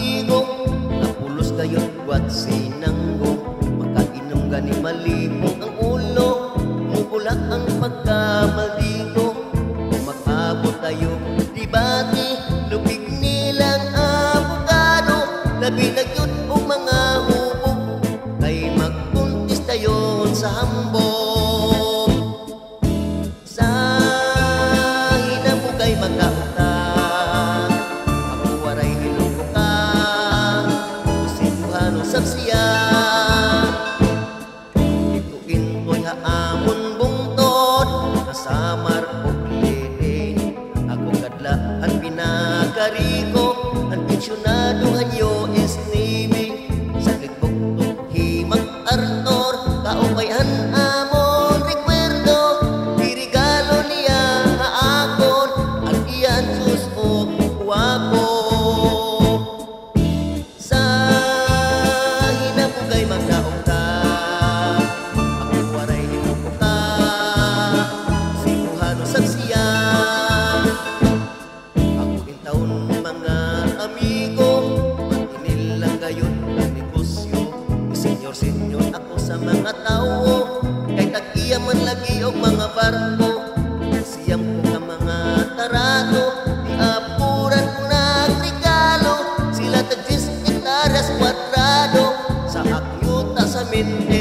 amigo, napulos kayo't buwat sinanggo. Makainom gani malipong ang ulo, mubulak ang pagkamaldigo. Mag-abot tayo dibati, lubig nilang abogado. Labi na yun o mga hubog, kay magpuntis tayo sa hambog. Sa hinabugay magkautang, ako waray hilong ka, kusibuhan o saksiya. Ituin ko'y haamon bungtod, kasamar o klete. Ako kadla ang pinakariko, ang pensyonado hanyo is Navy. Sa ligbog himang artor, kaupayhan amon rekwerdo. Dirigalo niya nga akon, ang iyan sus o guwapo. Sa hinabugay magdaog ka, ako waray hinuko ka, simuhan o saksiya. Ako intaon mga amigo, matinil lang gayon ang negosyo. Senyor ako sa mga tao, kay tag-iya man lagi og mga barko. Siyam ko ka mga tarado, di apuran ko nagregalo. Sila tag-10 hektaryas kwadrado, sa akyuta sa mente